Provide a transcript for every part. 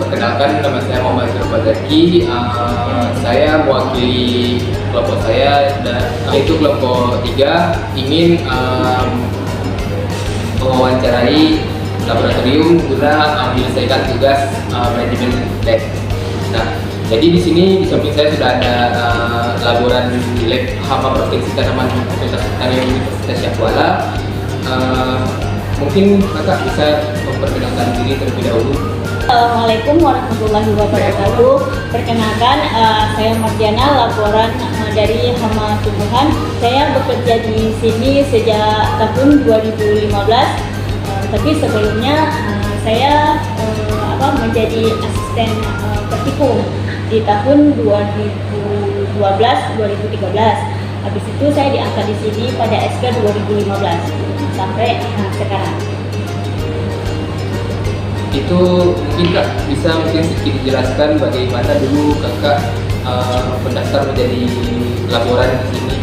Perkenalkan, nama saya Muhammad Irfan Zaki. Saya mewakili kelompok saya, yaitu kelompok 3, ingin mewawancarai laboratorium guna menyelesaikan tugas manajemen lab. Nah, jadi di sini di samping saya sudah ada laboran lab hama proteksi tanaman Fakultas Pertanian Universitas Syahkuala. Mungkin kakak bisa memperkenalkan diri terlebih dahulu. Assalamualaikum warahmatullahi wabarakatuh. Perkenalkan, saya Mardiana, laporan dari Hama Tumbuhan. Saya bekerja di sini sejak tahun 2015. Tapi sebelumnya saya menjadi asisten praktikum di tahun 2012-2013. Habis itu saya diangkat di sini pada SK 2015 sampai sekarang. Itu mungkin kak bisa sedikit dijelaskan bagaimana dulu kakak mendaftar menjadi laboran di sini?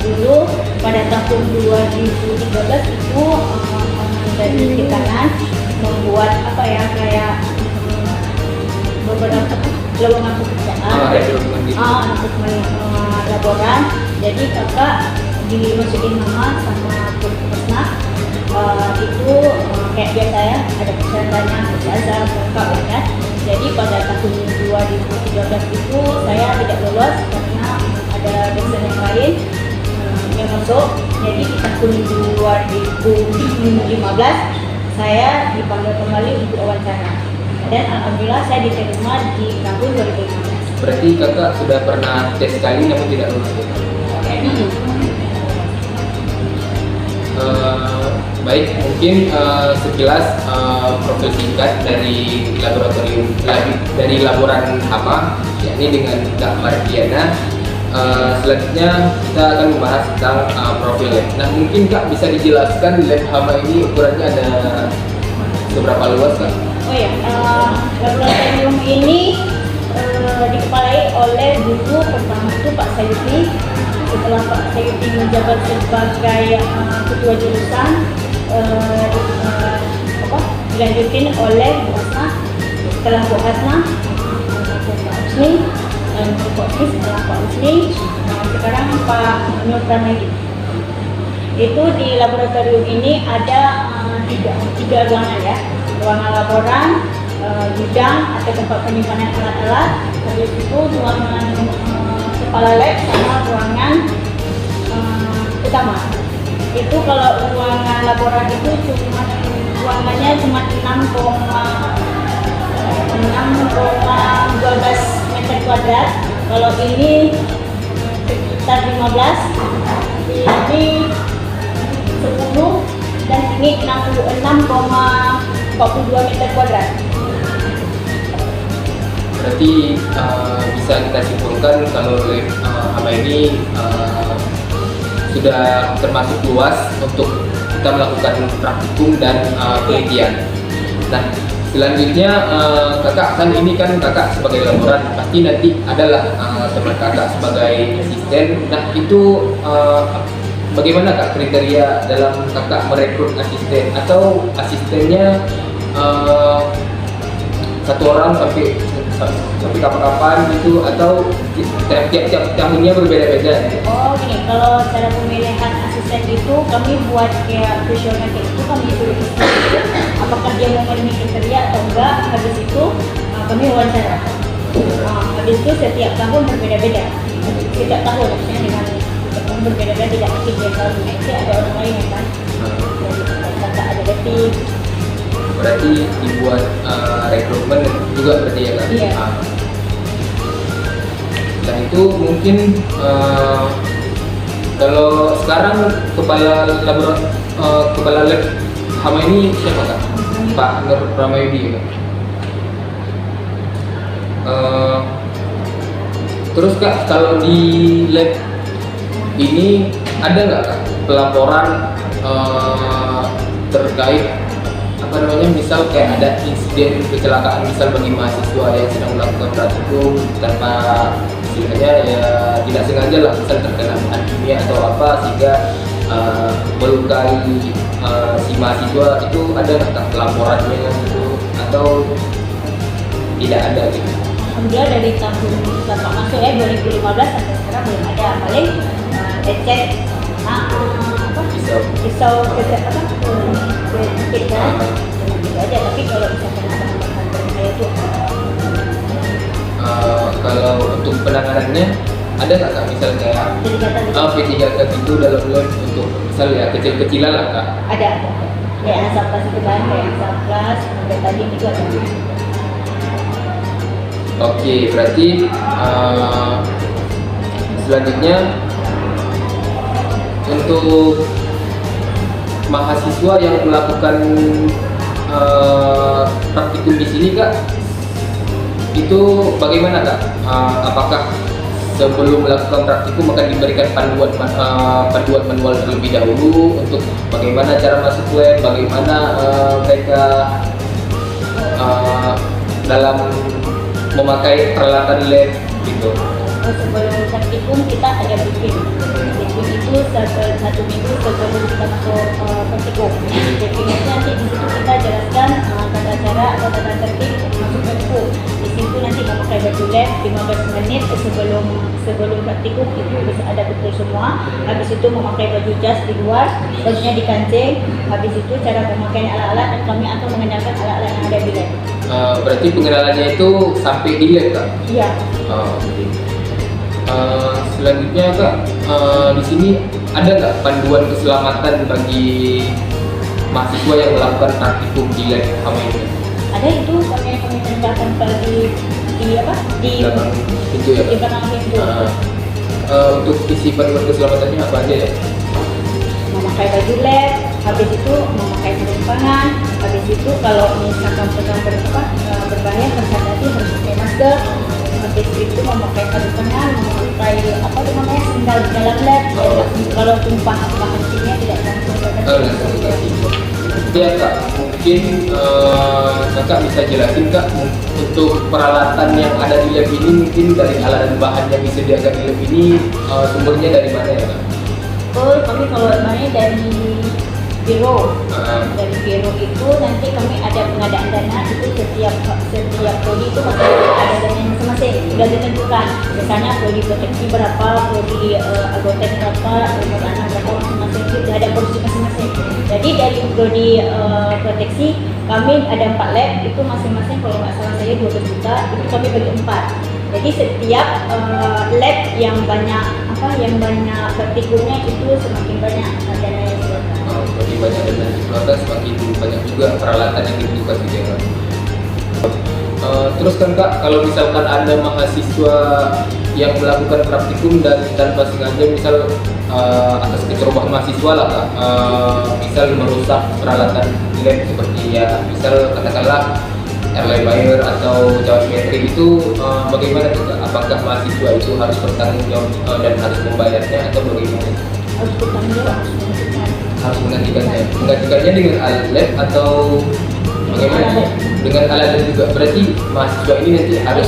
Dulu pada tahun 2013 itu dari Kitanan membuat kayak beberapa lowongan pekerjaan untuk laboran. Jadi kakak dimasukin nama sama Pusna. Itu kayak biasa ya, ada persyaratannya, ijazah, lengkap ya. Jadi pada tahun 2013 itu saya tidak lolos karena ada dosen yang lain yang masuk. Jadi di tahun 2015 saya dipanggil kembali untuk wawancara dan alhamdulillah saya diterima di tahun 2015. Berarti kakak sudah pernah tes sekali namun tidak lulus. Baik, mungkin sekilas profil singkat dari laboratorium dari laboran hama, yakni dengan Kak Mardiana. Selanjutnya kita akan membahas tentang profil lab. Nah, mungkin Kak bisa dijelaskan lab hama ini ukurannya ada seberapa luas Kak? Oh ya, laboratorium ini dikepalai oleh guru pertama itu Pak Sayuti. Setelah Pak Sayuti menjabat sebagai ketua jurusan, dilanjutin oleh Bu Hasna. Setelah Bu Hasna, Pak Usni, Pak Usni setelah Pak Usni, sekarang Pak Nur Pramedi. Itu di laboratorium ini ada tiga ruangan ya, ruangan laboran, gudang atau tempat penyimpanan alat-alat, habis itu ruangan kepala lab sama ruangan utama. Itu kalau ruangan laboran itu ruangannya cuma 6,12 meter kuadrat. Kalau ini sekitar 15, ini 10 dan ini 66,42 meter kuadrat. Berarti bisa kita simpulkan kalau lab hama ini sudah termasuk luas untuk kita melakukan praktikum dan penelitian. Nah, selanjutnya kakak kan ini kan kakak sebagai laboran, pasti nanti adalah teman kakak sebagai asisten. Nah, itu bagaimana kak kriteria dalam kakak merekrut asisten, atau asistennya satu orang sampai kapan-kapan gitu, atau tiap tahunnya berbeda-beda? Oh gini, kalau cara pemilihan asisten itu kami buat kayak visioner itu, kami suruh apakah dia memenuhi kriteria atau enggak. Habis itu kami wawancara. Habis itu setiap tahun berbeda-beda. Setiap tahun maksudnya dengan setiap tahun berbeda-beda, tidak mungkin dia selalu nanti ada orang lain ya kan. Jadi ada detik. Berarti dibuat rekrutmen juga berarti ya kan? Iya. Dan itu mungkin kalau sekarang kepala lab hama ini siapa kak? Pak Nur Pramedi ya. Terus kak, kalau di lab ini ada nggak kak pelaporan terkait misal kayak ada insiden kecelakaan misal bagi mahasiswa yang sedang melakukan praktikum tanpa istilahnya ya tidak sengaja lah, misal terkena bahan kimia atau apa sehingga melukai si mahasiswa, itu ada nggak laporannya gitu? atau tidak ada gitu? Alhamdulillah dari tahun Bapak masuk ya 2015 sampai sekarang belum ada. Paling lecet apa? Pisau ketek apa? Ketik kan? Gitu aja. Tapi kalau misalkan bahan-bahan berbahaya itu kalau untuk penanganannya ada nggak kak, misal kayak P3K itu dalam lab untuk misal ya kecil-kecilan lah kak? Ada. Kayak asaplas itu kan, kayak asaplas, betadine itu ada. Oke, berarti selanjutnya untuk mahasiswa yang melakukan praktikum di sini kak, itu bagaimana kak? Apakah sebelum melakukan praktikum akan diberikan panduan manual terlebih dahulu untuk bagaimana cara masuk lab, bagaimana mereka dalam memakai peralatan lab gitu? Sebelum praktikum kita ada briefing. Briefing itu satu minggu sebelum kita masuk praktikum. Briefing itu nanti di situ kita jelaskan tata cara atau tata tertib masuk praktikum. Di situ nanti memakai baju lab 15 menit sebelum praktikum itu bisa ada betul semua. Habis itu memakai baju jas di luar, bajunya dikancing. Habis itu cara pemakaian alat-alat dan kami akan mengenalkan alat-alat yang ada di lab. Berarti pengenalannya itu sampai di lab kak? Iya. Selanjutnya kak, di sini ada nggak panduan keselamatan bagi mahasiswa yang melakukan praktikum di lab Hama ini? Ada, itu kami tempatkan di apa? Di belakang pintu ya? Di belakang pintu. Untuk isi panduan keselamatannya apa aja ya? Memakai baju lab, habis itu memakai sarung tangan, habis itu kalau misalkan pegang berbahaya harus hati-hati, harus pakai masker. Habis itu memakai sarung tangan, memakai apa itu namanya sandal di dalam lab. Kalau tumpah bahan kimia tidak langsung ke Ya kak, mungkin kakak bisa jelasin kak untuk peralatan yang ada di lab ini, mungkin dari alat dan bahan yang disediakan di lab ini sumbernya dari mana ya kak? Kami kalau namanya dari biro. Dari biro itu nanti kami ada pengadaan dana, itu setiap prodi itu pasti ada dana masing-masing, sudah ditentukan. Misalnya prodi proteksi berapa, prodi agotek berapa, nomor anak berapa, masing-masing itu sudah ada porsi masing-masing. Jadi dari prodi proteksi kami ada 4 lab, itu masing-masing kalau nggak salah saya 12 juta, itu kami bagi 4. Jadi setiap lab yang banyak praktikumnya itu semakin banyak dana yang dikeluarkan. Jadi banyak dana yang dikeluarkan, semakin banyak juga peralatan yang dibutuhkan gitu ya. Terus kan kak, kalau misalkan ada mahasiswa yang melakukan praktikum dan tanpa sengaja misal atas kecerobohan mahasiswa lah kak, misal merusak peralatan lab seperti ya misal katakanlah airline buyer atau geometri itu bagaimana tuh kak? Apakah mahasiswa itu harus bertanggung jawab dan harus membayarnya atau bagaimana? Harus bertanggung jawab, Harus menggantikannya dengan alat lab atau bagaimana? Dengan alat lab juga, berarti mahasiswa ini nanti harus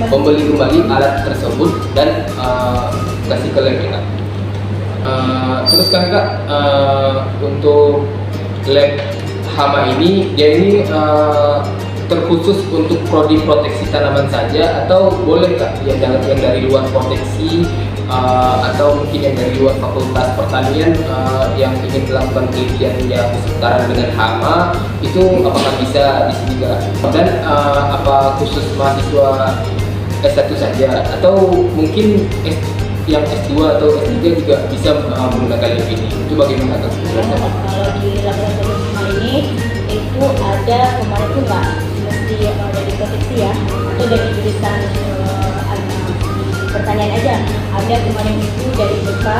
membeli kembali alat tersebut dan kasih ke lab ya. Terus kan kak, untuk lab Hama ini dia ini terkhusus untuk prodi proteksi tanaman saja atau boleh kak yang dari luar proteksi atau mungkin yang dari luar fakultas pertanian yang ingin melakukan penelitian yang setara dengan hama itu apakah bisa di sini kak? Dan apa khusus mahasiswa S1 saja atau mungkin yang S2 atau S3 juga bisa menggunakan lab ini? Itu bagaimana kak? Kalau di laboratorium Hama ini itu ada kemarin itu nggak mesti dari proteksi ya, atau dari jurusan pertanian aja. Ada kemarin itu dari BEPA,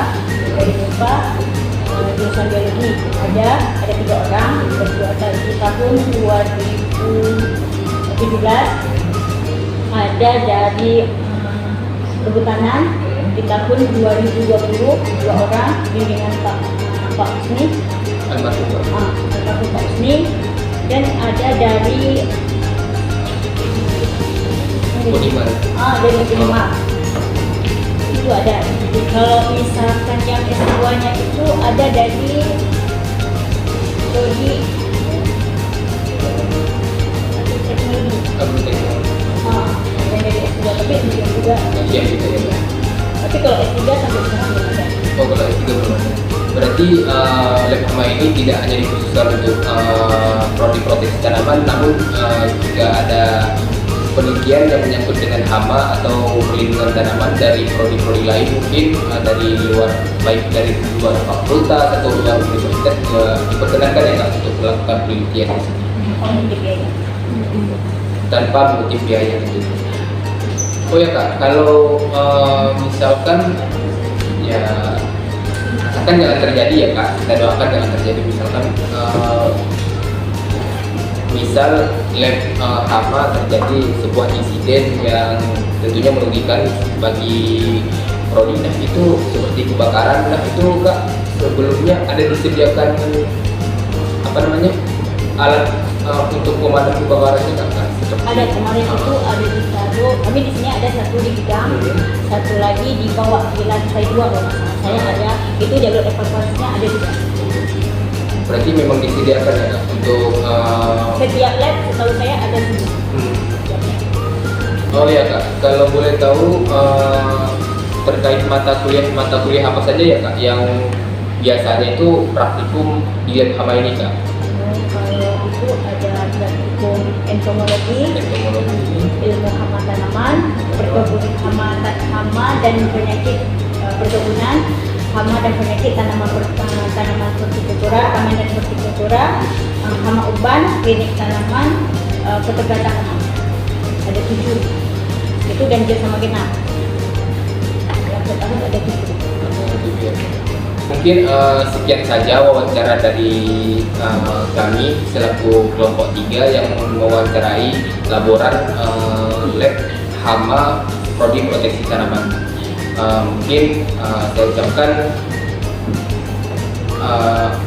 jurusan biologi ada 3 orang di tahun 2017. Ada dari kehutanan di tahun 2020 2 orang bimbingan Pak Usni, Pak Usni, dan ada dari Unimar itu ada. Kalau misalkan yang S2-nya itu ada dari prodi agroteknologi. Agroteknologi. Yang dari S3 tapi S3 juga. Iya gitu ya. Tapi kalau S3 sampai sekarang belum ada. Oh kalau S3 belum ada. Berarti lab hama ini tidak hanya dikhususkan untuk prodi proteksi tanaman, namun jika ada penelitian yang menyangkut dengan hama atau perlindungan tanaman dari prodi-prodi lain mungkin dari luar, baik dari luar fakultas atau luar universitas juga diperkenankan ya Kak untuk melakukan penelitian di sini Oh, gitu ya. tanpa mengutip biaya gitu. Oh ya Kak, kalau misalkan ya asalkan jangan terjadi ya Kak, kita doakan jangan terjadi misalkan misal lab hama terjadi sebuah insiden yang tentunya merugikan bagi prodi. Nah itu seperti kebakaran, nah itu Kak sebelumnya ada disediakan apa namanya alat untuk pemadam kebakarannya Kak? Ada kemarin itu ada di satu, kami di sini ada satu di bidang, satu lagi di bawah di lantai 2 kalau nggak salah saya ada, itu jalur evakuasinya ada juga. Berarti memang disediakan ya Kak untuk Setiap lab setahu saya ada semua. Oh ya Kak, kalau boleh tahu terkait mata kuliah apa saja ya Kak yang biasanya itu praktikum di lab hama ini Kak? Kalau itu ada praktikum entomologi, ilmu hama tanaman, perkebunan hama dan penyakit perkebunan, hama dan penyakit tanaman hortikultura, taman dan hortikultura, hama urban, klinik tanaman, peternakan hama. Ada 7 itu dan dia sama genap. Yang setahun ada 7. Mungkin sekian saja wawancara dari kami selaku kelompok 3 yang mewawancarai laboran lab hama prodi proteksi tanaman. Mungkin saya ucapkan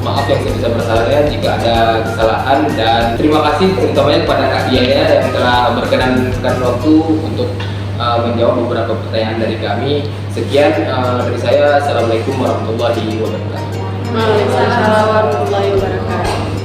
maaf yang sebesar-besarnya jika ada kesalahan, dan terima kasih terutamanya kepada Kak Diana yang telah berkenankan waktu untuk menjawab beberapa pertanyaan dari kami. Sekian dari saya. Assalamualaikum warahmatullahi wabarakatuh. Waalaikumsalam warahmatullahi wabarakatuh.